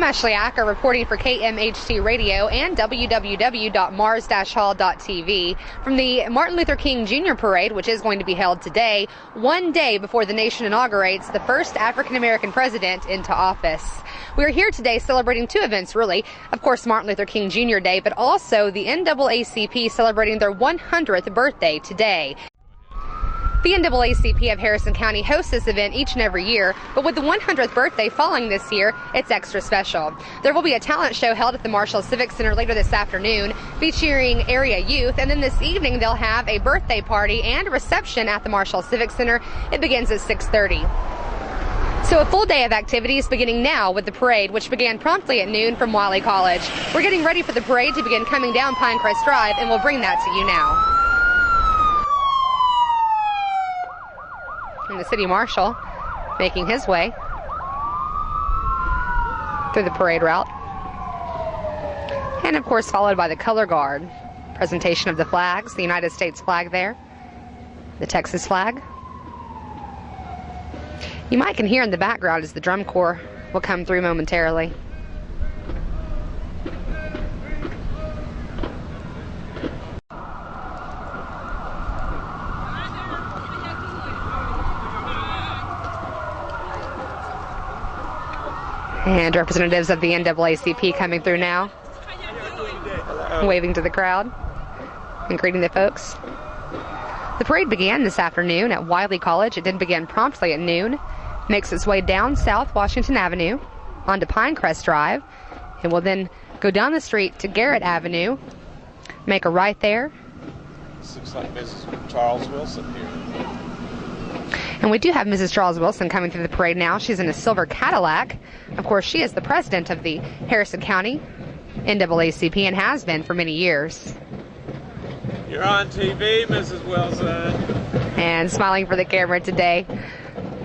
I'm Ashli Acker reporting for KMHT Radio and www.mars-hall.tv from the Martin Luther King Jr. Parade, which is going to be held today, one day before the nation inaugurates the first African-American president into office. We're here today celebrating two events, really. Of course, Martin Luther King Jr. Day, but also the NAACP celebrating their 100th birthday today. The NAACP of Harrison County hosts this event each and every year, but with the 100th birthday falling this year, it's extra special. There will be a talent show held at the Marshall Civic Center later this afternoon featuring area youth, and then this evening they'll have a birthday party and a reception at the Marshall Civic Center. It begins at 6:30. So a full day of activities beginning now with the parade, which began promptly at noon from Wiley College. We're getting ready for the parade to begin coming down Pinecrest Drive, and we'll bring that to you now. And the city marshal making his way through the parade route. And of course followed by the color guard. Presentation of the flags, the United States flag there, the Texas flag. You might can hear in the background as the drum corps will come through momentarily. And representatives of the NAACP coming through now, waving to the crowd and greeting the folks. The parade began this afternoon at Wiley College. It did begin promptly at noon. Makes its way down South Washington Avenue onto Pinecrest Drive, and will then go down the street to Garrett Avenue, make a right there. This looks like Mrs. Charles Wilson here. And we do have Mrs. Charles Wilson coming through the parade now. She's in a silver Cadillac. Of course, she is the president of the Harrison County NAACP and has been for many years. You're on TV, Mrs. Wilson. And smiling for the camera today.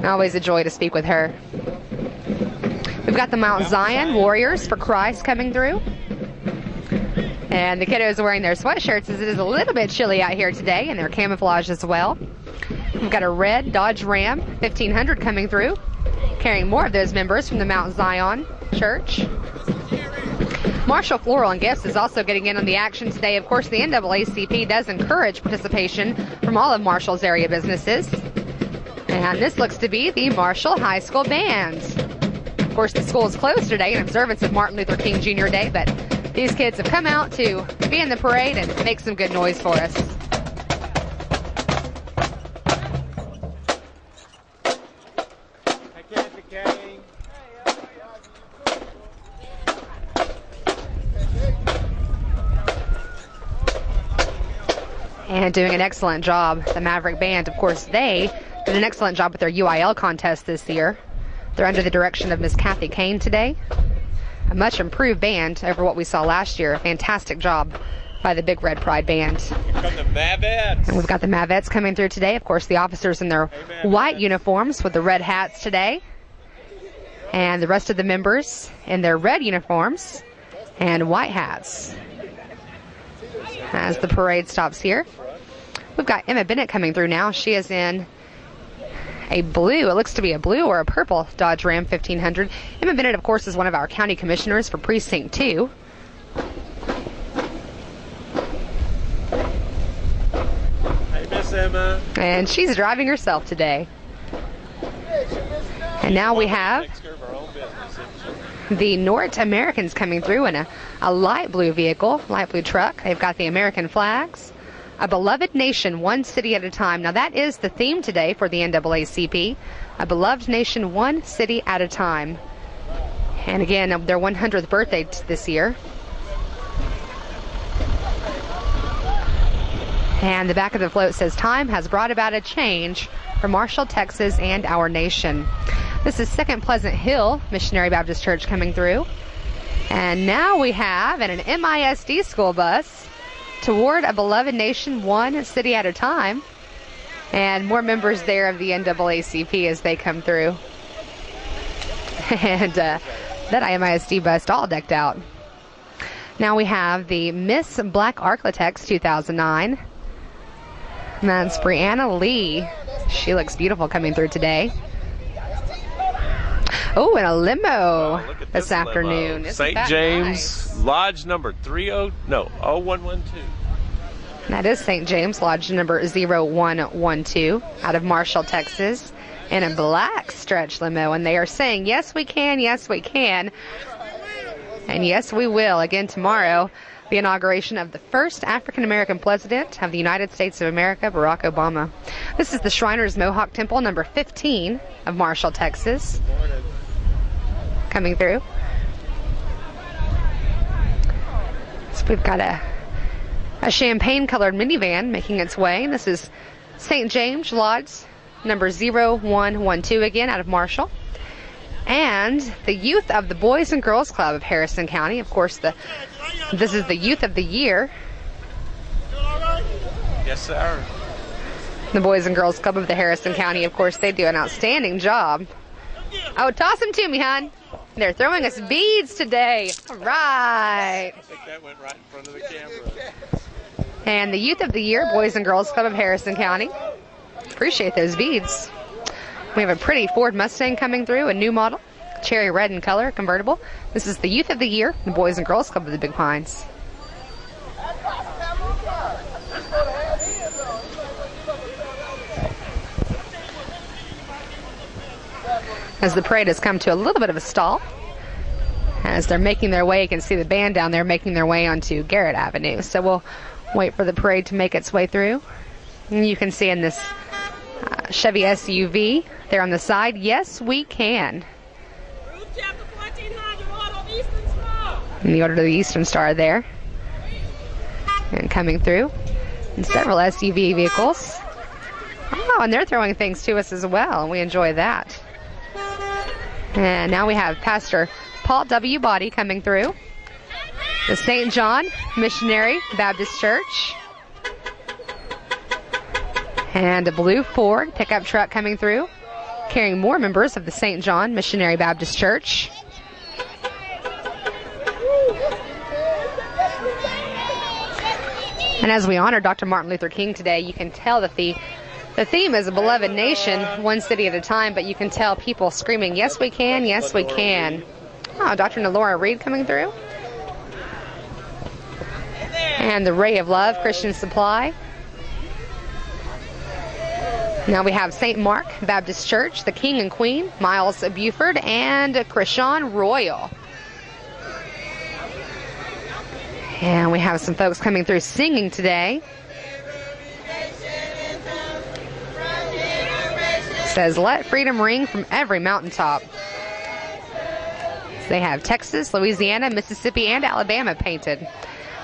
Always a joy to speak with her. We've got the Mount Zion Warriors for Christ coming through. And the kiddos are wearing their sweatshirts as it is a little bit chilly out here today, and their camouflage as well. We've got a red Dodge Ram 1500 coming through, carrying more of those members from the Mount Zion Church. Marshall Floral and Gifts is also getting in on the action today. Of course, the NAACP does encourage participation from all of Marshall's area businesses. And this looks to be the Marshall High School Band. Of course, the school is closed today in observance of Martin Luther King Jr. Day, but these kids have come out to be in the parade and make some good noise for us. And doing an excellent job, the Maverick Band. Of course, they did an excellent job with their UIL contest this year. They're under the direction of Miss Kathy Kane today. A much improved band over what we saw last year. A fantastic job by the Big Red Pride Band. Here come the Mavettes. And we've got the Mavettes coming through today. Of course, the officers in their white uniforms with the red hats today. And the rest of the members in their red uniforms and white hats. As the parade stops here, we've got Emma Bennett coming through now. She is in a blue, it looks to be a blue or a purple Dodge Ram 1500. Emma Bennett, of course, is one of our county commissioners for Precinct 2. Hey, Miss Emma. And she's driving herself today. And now we have the North Americans coming through in a light blue vehicle, light blue truck. They've got the American flags. A beloved nation, one city at a time. Now that is the theme today for the NAACP. A beloved nation, one city at a time. And again, their 100th birthday this year. And the back of the float says, "Time has brought about a change for Marshall, Texas, and our nation." This is Second Pleasant Hill Missionary Baptist Church coming through. And now we have an MISD school bus toward a beloved nation, one city at a time. And more members there of the NAACP as they come through. And that MISD bus all decked out. Now we have the Miss Black Architects 2009. And that's Brianna Lee. She looks beautiful coming through today. Oh, and a limo. this afternoon. St. James, Lodge number 0112. That is St. James, Lodge number 0112 out of Marshall, Texas, in a black stretch limo. And they are saying, yes, we can, yes, we can. And yes, we will. Again, tomorrow, the inauguration of the first African-American president of the United States of America, Barack Obama. This is the Shriners Mohawk Temple, number 15 of Marshall, Texas. Coming through. So we've got a champagne-colored minivan making its way. This is St. James Lodge, number 0112 again, out of Marshall. And the youth of the Boys and Girls Club of Harrison County. Of course, this is the Youth of the Year. Yes, sir. The Boys and Girls Club of the Harrison County, of course, they do an outstanding job. Oh, toss them to me, hon. They're throwing us beads today. All right. I think that went right in front of the camera. And the Youth of the Year, Boys and Girls Club of Harrison County. Appreciate those beads. We have a pretty Ford Mustang coming through, a new model, cherry red in color, convertible. This is the Youth of the Year, the Boys and Girls Club of the Big Pines. As the parade has come to a little bit of a stall, as they're making their way, you can see the band down there making their way onto Garrett Avenue. So we'll wait for the parade to make its way through. And you can see in this Chevy SUV there on the side, yes, we can. And the order to the Eastern Star there. And coming through. And several SUV vehicles. Oh, and they're throwing things to us as well, and we enjoy that. And now we have Pastor Paul W. Body coming through. The St. John Missionary Baptist Church. And a blue Ford pickup truck coming through, carrying more members of the St. John Missionary Baptist Church. And as we honor Dr. Martin Luther King today, you can tell that the theme is a beloved nation, one city at a time, but you can tell people screaming, yes, we can, yes, we can. Oh, Dr. Nalora Reed coming through. And the Ray of Love Christian Supply. Now we have St. Mark Baptist Church, the King and Queen, Miles Buford, and Krishan Royal. And we have some folks coming through singing today. It says, let freedom ring from every mountaintop. So they have Texas, Louisiana, Mississippi, and Alabama painted.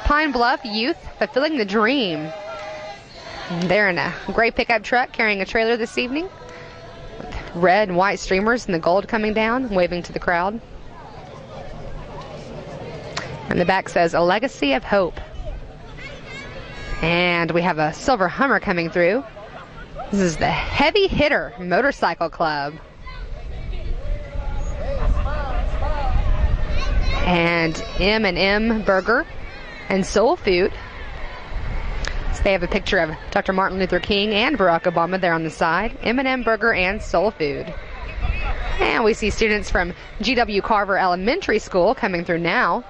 Pine Bluff Youth, fulfilling the dream. They're in a gray pickup truck carrying a trailer this evening. With red and white streamers and the gold coming down, waving to the crowd. And the back says, a legacy of hope. And we have a silver Hummer coming through. This is the Heavy Hitter Motorcycle Club. And M&M Burger and Soul Food. So they have a picture of Dr. Martin Luther King and Barack Obama there on the side. M&M Burger and Soul Food. And we see students from G.W. Carver Elementary School coming through now.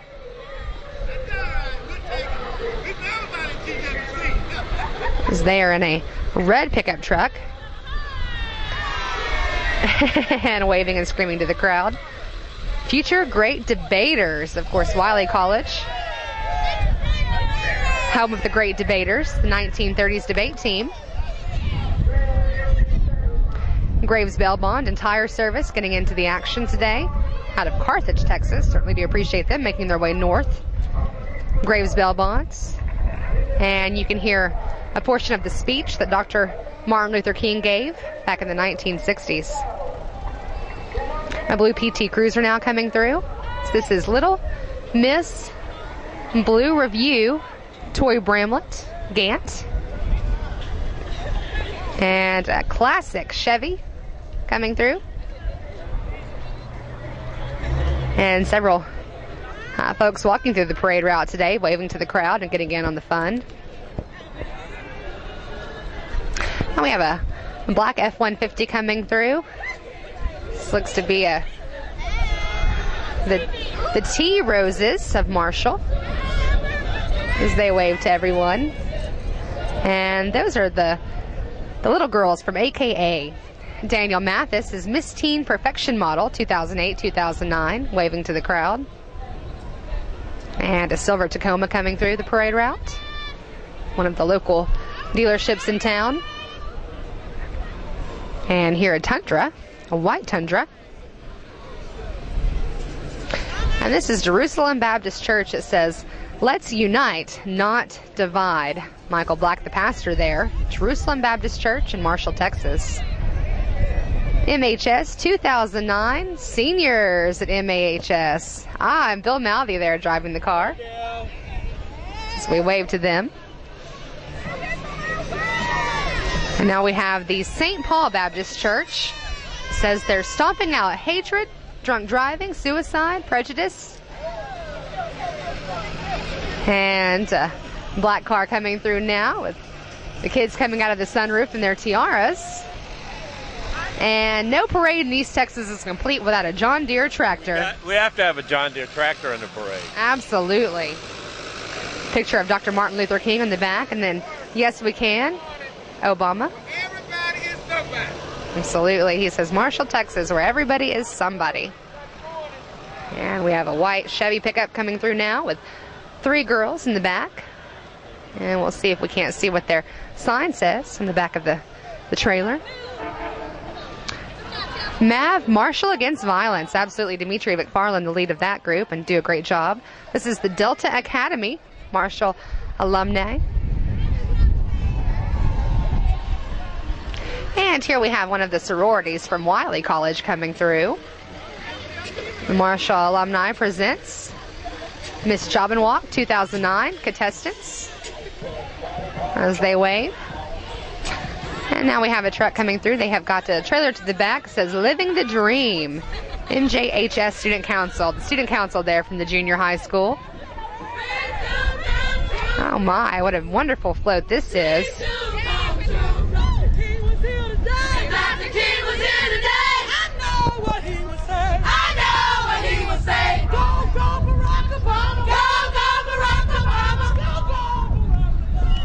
As they are in a red pickup truck. And waving and screaming to the crowd. Future great debaters, of course, Wiley College. Home of the great debaters, the 1930s debate team. Graves Belbond and Tire Service getting into the action today out of Carthage, Texas. Certainly do appreciate them making their way north. Graves Belbonds. And you can hear a portion of the speech that Dr. Martin Luther King gave back in the 1960s. A blue PT Cruiser now coming through. So this is Little Miss Blue Review Toy Bramlett Gant. And a classic Chevy coming through. And several folks walking through the parade route today, waving to the crowd and getting in on the fun. Now we have a black F-150 coming through. This looks to be a the Tea Roses of Marshall as they wave to everyone. And those are the little girls from AKA. Daniel Mathis is Miss Teen Perfection Model 2008-2009, waving to the crowd. And a silver Tacoma coming through the parade route. One of the local dealerships in town. And here a Tundra, a white Tundra. And this is Jerusalem Baptist Church. It says, "Let's unite, not divide." Michael Black, the pastor there. Jerusalem Baptist Church in Marshall, Texas. MHS 2009, seniors at MAHS. I'm Bill Mouthy there driving the car. So we wave to them. And now we have the St. Paul Baptist Church. It says they're stomping out hatred, drunk driving, suicide, prejudice. And a black car coming through now with the kids coming out of the sunroof in their tiaras. And no parade in East Texas is complete without a John Deere tractor. Yeah, we have to have a John Deere tractor in the parade. Absolutely. Picture of Dr. Martin Luther King in the back, and then Yes We Can, Obama. Everybody is somebody. Absolutely. He says Marshall, Texas, where everybody is somebody. And we have a white Chevy pickup coming through now with 3 girls in the back. And we'll see if we can't see what their sign says in the back of the trailer. MAV, Marshall Against Violence. Absolutely. Dimitri McFarland, the lead of that group, and do a great job. This is the Delta Academy, Marshall alumni. And here we have one of the sororities from Wiley College coming through. The Marshall alumni presents Miss Job and Walk 2009 contestants as they wave. And now we have a truck coming through. They have got a trailer to the back. It says Living the Dream. MJHS Student Council. The student council there from the junior high school. Oh my, what a wonderful float this is.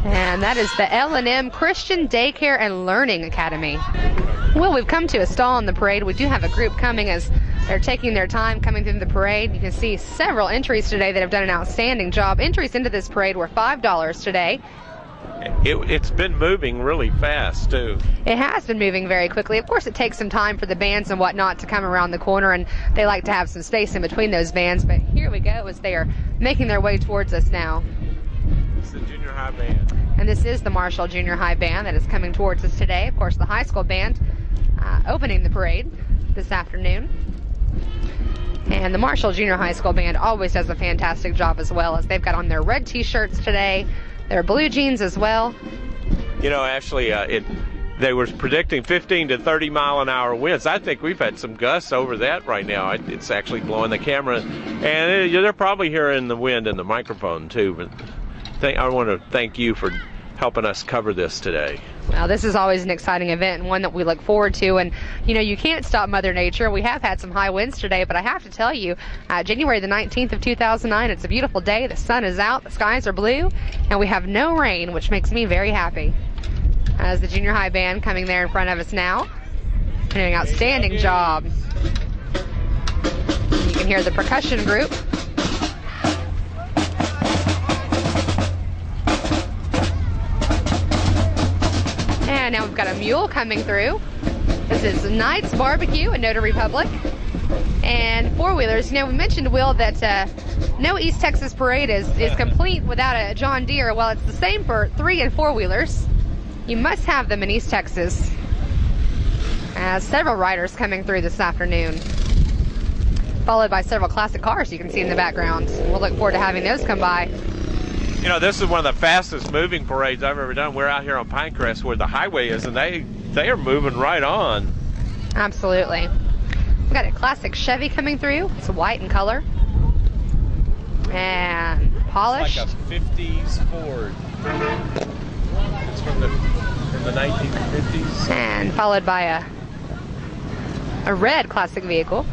And that is the L&M Christian Daycare and Learning Academy. Well, we've come to a stall in the parade. We do have a group coming as they're taking their time coming through the parade. You can see several entries today that have done an outstanding job. Entries into this parade were $5 today. It's been moving really fast, too. It has been moving very quickly. Of course, it takes some time for the bands and whatnot to come around the corner, and they like to have some space in between those bands. But here we go as they are making their way towards us now. It's the junior high band. And this is the Marshall Junior High Band that is coming towards us today. Of course, the high school band opening the parade this afternoon. And the Marshall Junior High School Band always does a fantastic job as well, as they've got on their red t-shirts today, their blue jeans as well. You know, Ashley, they were predicting 15 to 30 mile an hour winds. I think we've had some gusts over that right now. It's actually blowing the camera. And they're probably hearing the wind in the microphone, too. But I want to thank you for helping us cover this today. Well, this is always an exciting event and one that we look forward to. And, you know, you can't stop Mother Nature. We have had some high winds today, but I have to tell you, January the 19th of 2009, it's a beautiful day. The sun is out, the skies are blue, and we have no rain, which makes me very happy. As the junior high band coming there in front of us now, doing an outstanding job. You can hear the percussion group. And now we've got a mule coming through. This is Knight's Barbecue in Notary Public. And four-wheelers. You know, we mentioned, Will, that no East Texas parade is complete without a John Deere. Well, it's the same for 3- and 4-wheelers. You must have them in East Texas. Several riders coming through this afternoon, followed by several classic cars you can see in the background. We'll look forward to having those come by. You know, this is one of the fastest moving parades I've ever done. We're out here on Pinecrest where the highway is, and they are moving right on. Absolutely. We've got a classic Chevy coming through. It's white in color and polished. It's like a 50s Ford. It's from the 1950s. And followed by a red classic vehicle.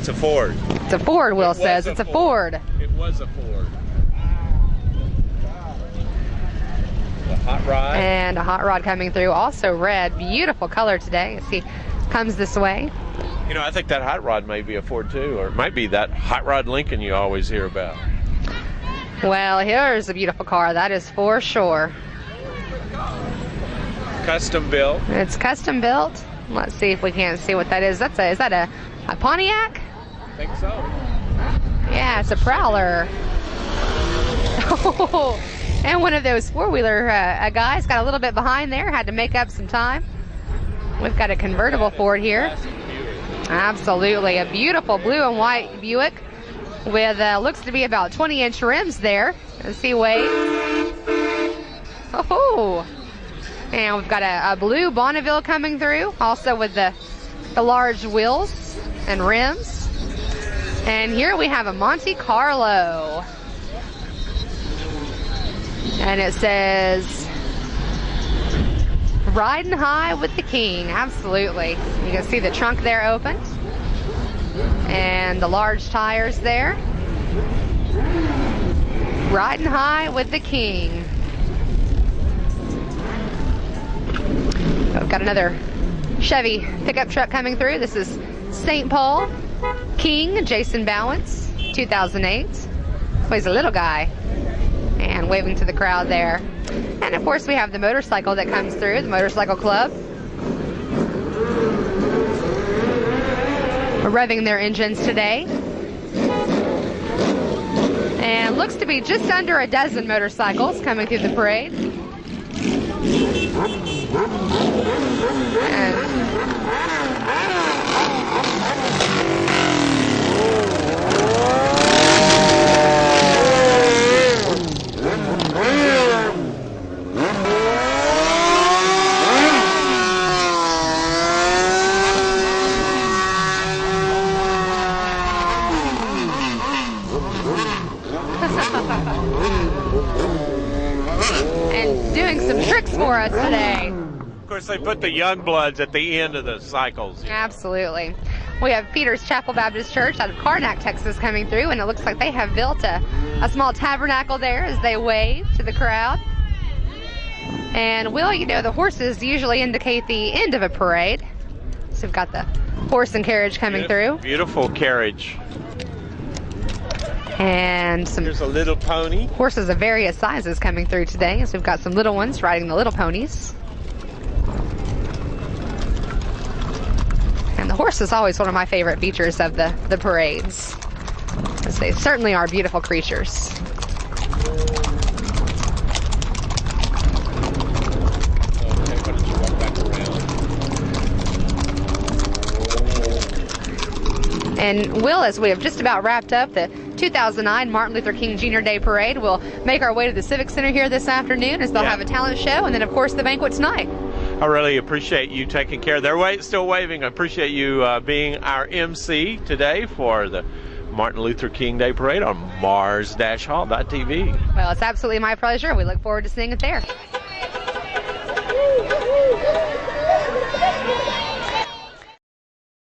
It's a Ford. It's a Ford, Will says. It's a Ford. It was a Ford. The hot rod. And a hot rod coming through, also red. Beautiful color today as he comes this way. You know, I think that hot rod may be a Ford too, or it might be that hot rod Lincoln you always hear about. Well, here's a beautiful car, that is for sure. Custom built. It's custom built. Let's see if we can see what that is. Is that a Pontiac? I think so. Yeah, it's a Prowler. Oh, and one of those four-wheeler guys got a little bit behind there, had to make up some time. We've got a convertible Ford here. Absolutely, a beautiful blue and white Buick with looks to be about 20-inch rims there. Let's see, wait. Oh, and we've got a blue Bonneville coming through, also with the large wheels and rims. And here we have a Monte Carlo. And it says, riding high with the king. Absolutely. You can see the trunk there open. And the large tires there. Riding high with the king. We've got another Chevy pickup truck coming through. This is St. Paul King Jason Bowens, 2008. Oh, he's a little guy. And waving to the crowd there. And of course we have the motorcycle that comes through, the Motorcycle Club. We're revving their engines today. And looks to be just under a dozen motorcycles coming through the parade. And doing some tricks for us today. Of course, they put the young bloods at the end of the cycles. Absolutely. We have Peter's Chapel Baptist Church out of Karnak, Texas coming through, and it looks like they have built a small tabernacle there as they wave to the crowd. And Will, you know, the horses usually indicate the end of a parade. So we've got the horse and carriage coming through. Beautiful carriage. And there's a little pony. Horses of various sizes coming through today. So we've got some little ones riding the little ponies. And the horse is always one of my favorite features of the parades, as they certainly are beautiful creatures. Okay, why don't you walk back around? And Will, as we have just about wrapped up the 2009 Martin Luther King Jr. Day Parade, we'll make our way to the Civic Center here this afternoon as they'll have a talent show, and then of course the banquet tonight. I really appreciate you taking care. They're still waving. I appreciate you being our MC today for the Martin Luther King Day Parade on Mars-Hall.tv. Well, it's absolutely my pleasure. We look forward to seeing it there.